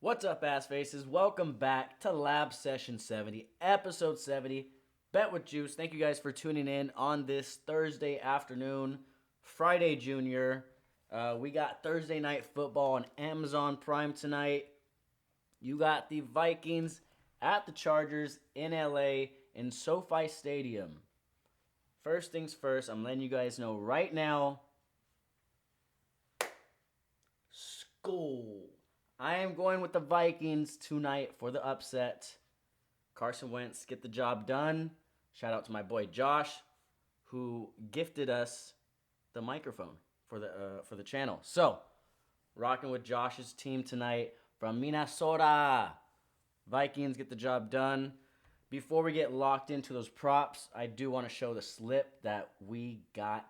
What's up, ass faces? Welcome back to Lab Session 70, Episode 70, Bet with Juice. Thank you guys for tuning in on this Thursday afternoon, Friday Junior. We got Thursday Night Football on Amazon Prime tonight. You got the Vikings at the Chargers in LA in SoFi Stadium. First things first, I'm letting you guys know right now. School. I am going with the Vikings tonight for the upset. Carson Wentz, get the job done. Shout out to my boy Josh, who gifted us the microphone for the channel. So, rocking with Josh's team tonight from Minnesota. Vikings get the job done. Before we get locked into those props, I do want to show the slip that we got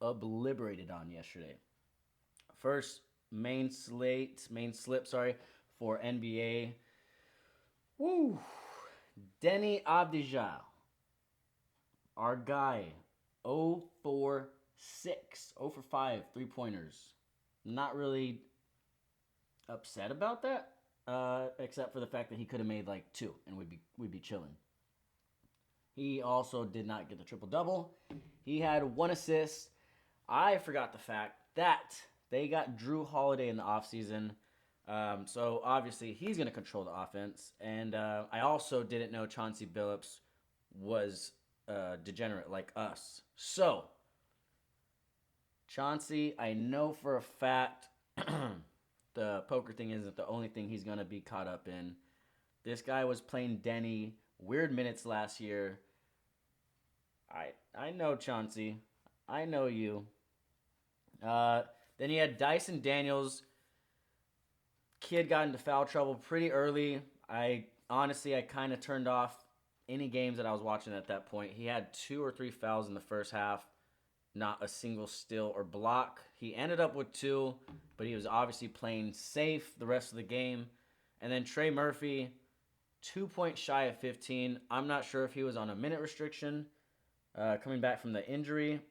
obliterated on yesterday. First, main slip for NBA. Woo! Denny Abdijah, our guy, 0 for 6, 0 for 5 3-pointers. Not really upset about that, except for the fact that he could have made like 2 and we'd be chilling. He also did not get the triple-double. He had 1 assist. I forgot the fact that they got Drew Holiday in the offseason. So obviously he's going to control the offense. And I also didn't know Chauncey Billups was degenerate like us. So, Chauncey, I know for a fact the poker thing isn't the only thing he's going to be caught up in. This guy was playing Denny weird minutes last year. I know Chauncey. I know you. Then you had Dyson Daniels. Kid got into foul trouble pretty early. I kind of turned off any games that I was watching at that point. He had 2 or 3 fouls in the first half. Not a single steal or block. He ended up with 2, but he was obviously playing safe the rest of the game. And then Trey Murphy, 2 points shy of 15. I'm not sure if he was on a minute restriction coming back from the injury.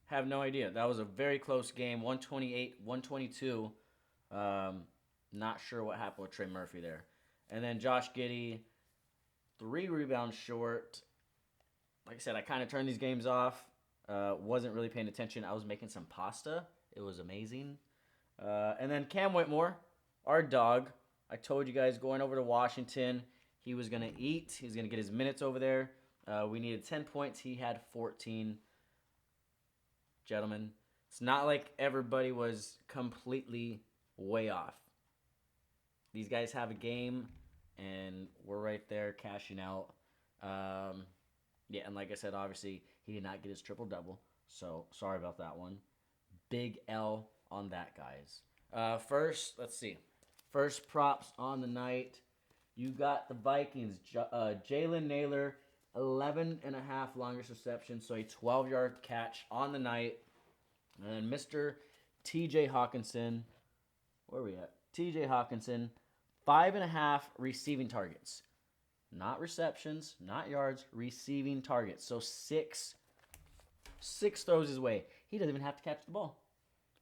Have no idea. That was a very close game, 128-122. Not sure what happened with Trey Murphy there. And then Josh Giddey, 3 rebounds short. Like I said, I kind of turned these games off. Wasn't really paying attention. I was making some pasta. It was amazing. And then Cam Whitmore, our dog. I told you guys going over to Washington, he was going to eat. He was going to get his minutes over there. We needed 10 points. He had 14. Gentlemen, it's not like everybody was completely way off. These guys have a game, and we're right there cashing out. Yeah, and like I said, obviously, he did not get his triple-double, so sorry about that one. Big L on that, guys. First, let's see. First props on the night. You got the Vikings. Jalen Naylor, 11.5 longest reception, so a 12-yard catch on the night. And Mr. TJ Hawkinson, where are we at? TJ Hawkinson, 5.5 receiving targets. Not receptions, not yards, receiving targets. So six throws his way. He doesn't even have to catch the ball.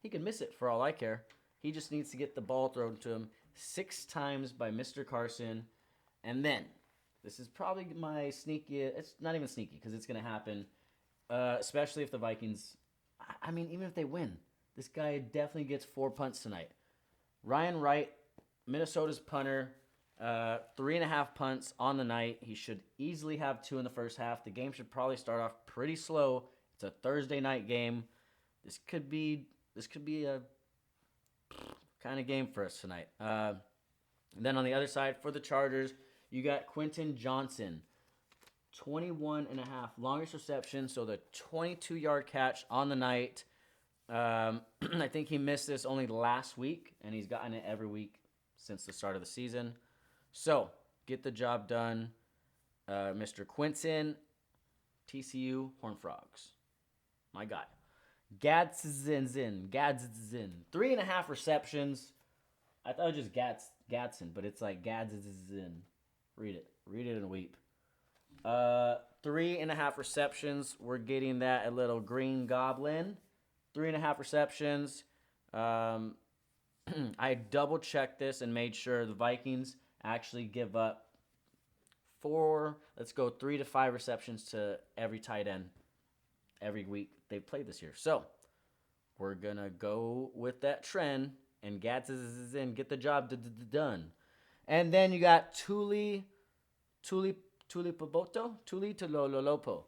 He can miss it for all I care. He just needs to get the ball thrown to him 6 times by Mr. Carson. And then, this is probably my sneaky, it's not even sneaky because it's going to happen, especially if the Vikings, I mean, even if they win, this guy definitely gets 4 punts tonight. Ryan Wright, Minnesota's punter, 3.5 punts on the night. He should easily have 2 in the first half. The game should probably start off pretty slow. It's a Thursday night game. This could be a kind of game for us tonight. Then on the other side for the Chargers, you got Quentin Johnson, 21.5 longest reception, so the 22-yard catch on the night. I think he missed this only last week, and he's gotten it every week since the start of the season. So, get the job done. Mr. Quentin, TCU Horned Frogs. My guy. Gadsden. 3.5 receptions. I thought it was just Gadsden, but it's like Gadsden. Read it and weep. 3.5 receptions. We're getting that a little green goblin. 3.5 receptions. I double checked this and made sure the Vikings actually give up let's go 3 to 5 receptions to every tight end every week they've played this year. So we're going to go with that trend, and Gats is in, get the job done. And then you got Tuli Paboto? Tuli Tololopo.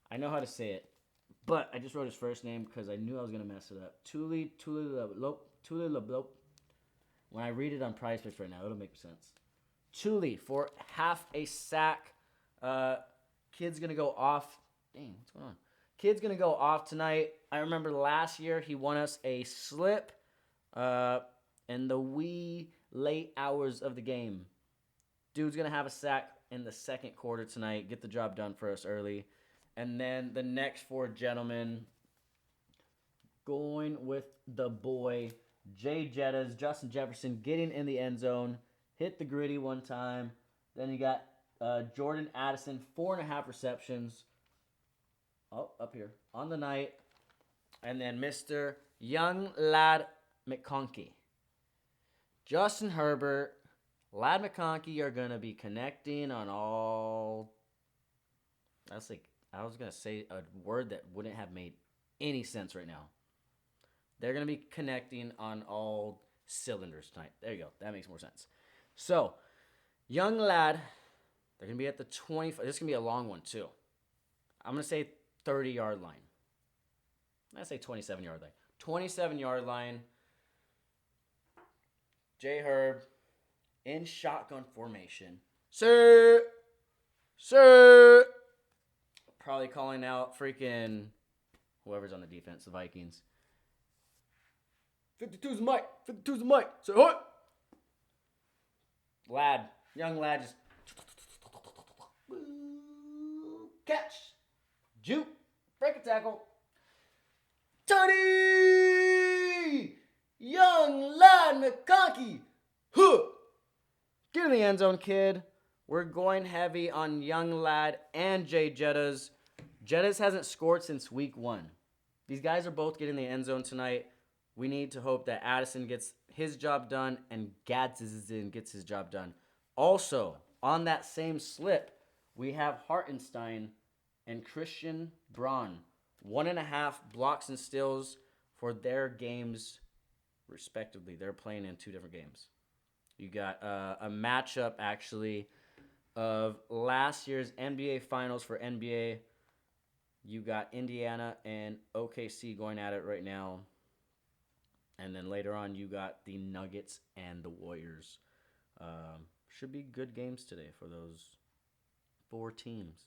I know how to say it, but I just wrote his first name because I knew I was going to mess it up. Tuli Loblope. When I read it on Prize Picks right now, it'll make sense. Tuli for half a sack. Kid's going to go off. Dang, what's going on? Kid's going to go off tonight. I remember last year he won us a slip in the wee late hours of the game. Dude's going to have a sack in the second quarter tonight. Get the job done for us early. And then the next 4 gentlemen, going with the boy, Jay Jettas, Justin Jefferson, getting in the end zone. Hit the gritty one time. Then you got Jordan Addison, 4.5 receptions. Oh, up here on the night. And then Mr. Young Lad McConkey. Justin Herbert, Lad McConkey are going to be connecting on all. That's like, I was going to say a word that wouldn't have made any sense right now. They're going to be connecting on all cylinders tonight. There you go. That makes more sense. So, Young Lad, they're going to be at the 25. This is going to be a long one, too. I'm going to say 30-yard line. I'm going to say 27-yard line. 27-yard line. J. Herb in shotgun formation. Sir. Probably calling out freaking whoever's on the defense, the Vikings. 52's Mike. Say what? Young lad just catch, juke, break a tackle. Tuddy! Young lad McConkey. Huh! Get in the end zone, kid. We're going heavy on Young Lad and Jay Jettas. Jettas hasn't scored since week 1. These guys are both getting the end zone tonight. We need to hope that Addison gets his job done and Gadsden gets his job done. Also, on that same slip, we have Hartenstein and Christian Braun. 1.5 blocks and steals for their games, respectively. They're playing in 2 different games. You got a matchup, actually, of last year's NBA Finals for NBA. You got Indiana and OKC going at it right now. And then later on, you got the Nuggets and the Warriors. Should be good games today for those 4 teams.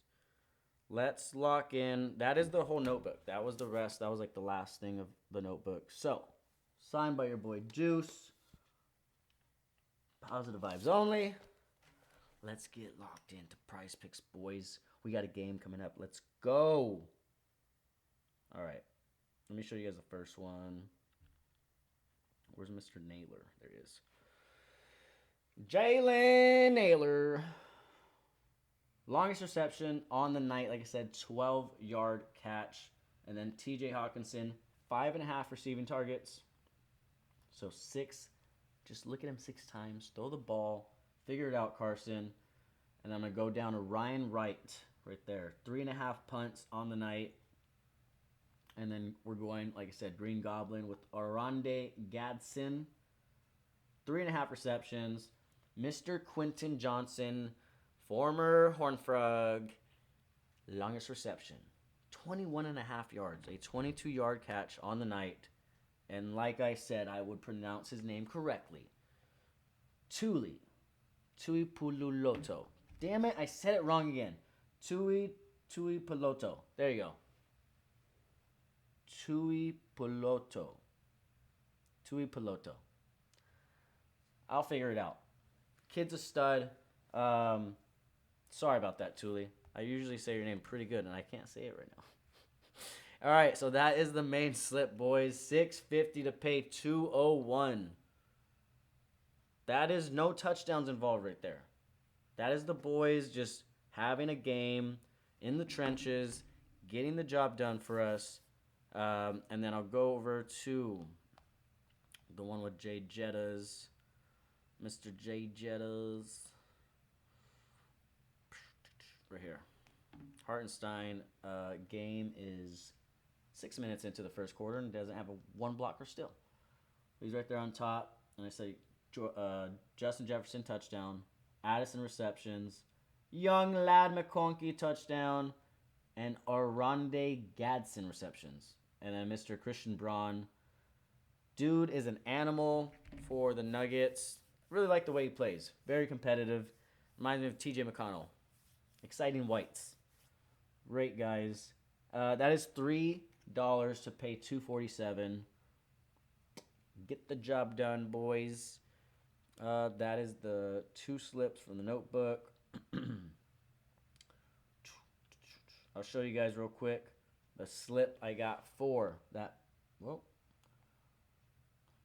Let's lock in. That is the whole notebook. That was the rest. That was like the last thing of the notebook. So, signed by your boy Juice. Positive vibes only. Let's get locked into Prize Picks, boys. We got a game coming up. Let's go. All right. Let me show you guys the first one. Where's Mr. Naylor? There he is. Jalen Naylor. Longest reception on the night, like I said, 12-yard catch. And then TJ Hawkinson, 5.5 receiving targets. So 6. Just look at him 6 times. Throw the ball. Figure it out, Carson. And I'm going to go down to Ryan Wright right there. 3.5 punts on the night. And then we're going, like I said, Green Goblin with Arande Gadsden. 3.5 receptions. Mr. Quentin Johnson, former Horned Frog, longest reception. 21.5 yards. A 22-yard catch on the night. And like I said, I would pronounce his name correctly. Tuli Pululoto. Damn it, I said it wrong again. Tui Piloto. There you go. Tui Piloto. I'll figure it out. Kid's a stud. Sorry about that, Tuli. I usually say your name pretty good, and I can't say it right now. All right, so that is the main slip, boys. $650 to pay $201. That is no touchdowns involved right there. That is the boys just having a game in the trenches, getting the job done for us. And then I'll go over to The one with Jay Jettas. Mr. J Jettas. Right here. Hartenstein game is 6 minutes into the first quarter and doesn't have a one blocker still. He's right there on top. And I say Justin Jefferson touchdown. Addison receptions. Young Lad McConkey touchdown. And Aronde Gadsden receptions. And then Mr. Christian Braun. Dude is an animal for the Nuggets. Really like the way he plays. Very competitive. Reminds me of TJ McConnell. Exciting whites. Great guys. That is $3 to pay $247. Get the job done, boys. That is the 2 slips from the notebook. I'll show you guys real quick the slip I got for that. Well,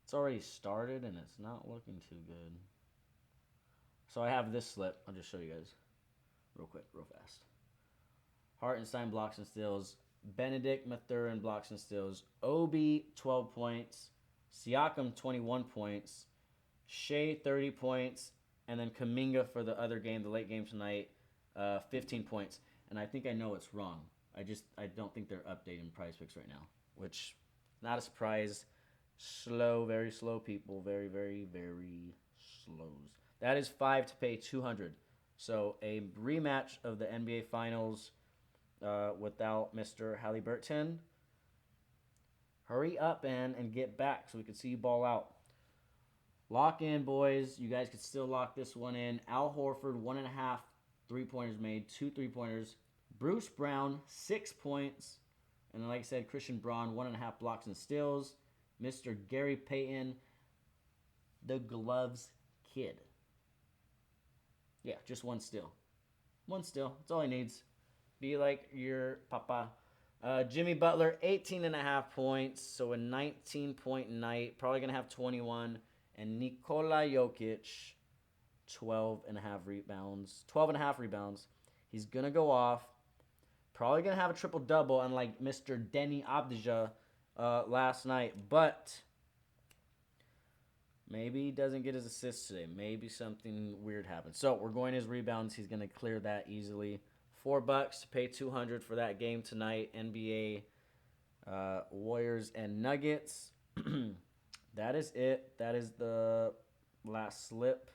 it's already started and it's not looking too good. So I have this slip. I'll just show you guys real quick, real fast. Hartenstein blocks and steals. Benedict Mathurin blocks and steals. Obi 12 points. Siakam 21 points. Shea 30 points. And then Kuminga for the other game, the late game tonight, 15 points. And I think I know it's wrong. I don't think they're updating Prize Picks right now, which not a surprise. Slow, very slow people. Very, very, very slows. That is 5 to pay 200. So a rematch of the NBA Finals without Mr. Halliburton. Hurry up and get back so we can see you ball out. Lock in, boys. You guys could still lock this one in. Al Horford, 1.5 3-pointers made, 2 3-pointers. Bruce Brown, 6 points. And then, like I said, Christian Braun, 1.5 blocks and steals. Mr. Gary Payton, the gloves kid. Yeah, just 1 steal. 1 steal. That's all he needs. Be like your papa. Jimmy Butler, 18.5 points. So a 19-point night. Probably going to have 21. And Nikola Jokic, 12.5 rebounds. 12.5 rebounds. He's going to go off. Probably going to have a triple-double, unlike Mr. Denny Abdija last night. But maybe he doesn't get his assists today. Maybe something weird happens. So we're going his rebounds. He's going to clear that easily. $4 to pay 200 for that game tonight. NBA Warriors and Nuggets. That is it. That is the last slip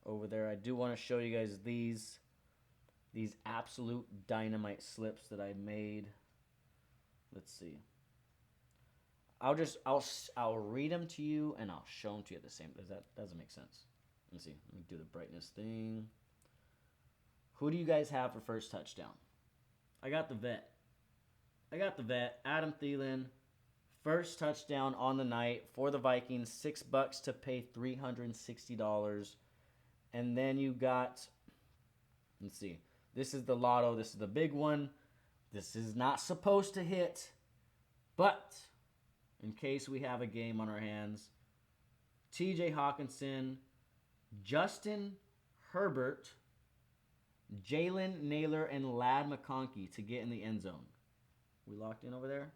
over there. I do want to show you guys these absolute dynamite slips that I made. Let's see. I'll read them to you and I'll show them to you at the same. That doesn't make sense. Let's see. Let me do the brightness thing. Who do you guys have for first touchdown? I got the vet. Adam Thielen. First touchdown on the night for the Vikings. $6 to pay $360. And then you got, let's see. This is the lotto. This is the big one. This is not supposed to hit. But in case we have a game on our hands, TJ Hawkinson, Justin Herbert, Jalen Naylor, and Lad McConkey to get in the end zone. We locked in over there?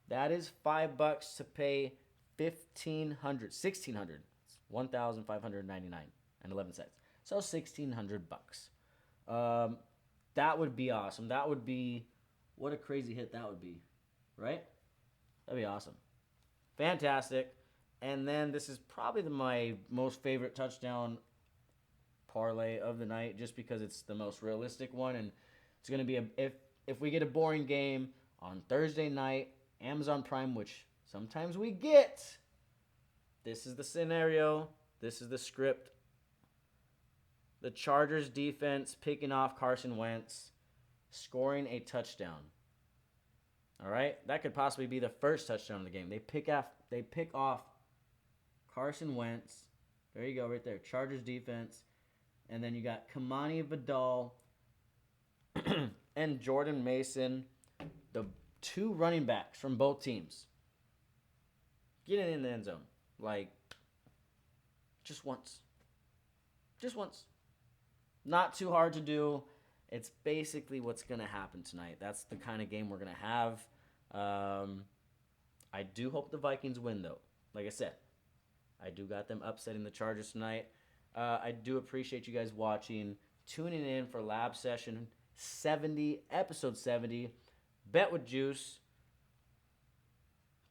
That is $5 to pay $1,500. It's $1,599 and 11 cents. So $1,600. That would be awesome. That would be, what a crazy hit that would be, right? That'd be awesome. Fantastic. And then this is probably my most favorite touchdown parlay of the night, just because it's the most realistic one, and it's going to be if we get a boring game on Thursday night, Amazon Prime, which sometimes we get. This is the scenario. This is the script. The Chargers defense picking off Carson Wentz, scoring a touchdown. All right, that could possibly be the first touchdown of the game. They pick off Carson Wentz. There you go, right there. Chargers defense, and then you got Kamani Vidal and Jordan Mason, the 2 running backs from both teams, getting in the end zone. Like, just once. Not too hard to do. It's basically what's going to happen tonight. That's the kind of game we're going to have. I do hope the Vikings win, though. Like I said, I do got them upsetting the Chargers tonight. I do appreciate you guys watching, tuning in for Lab Session 70, episode 70. Bet with Juice.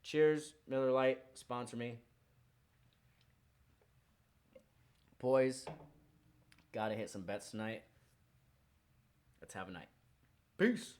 Cheers, Miller Lite, sponsor me. Boys, gotta hit some bets tonight. Let's have a night. Peace.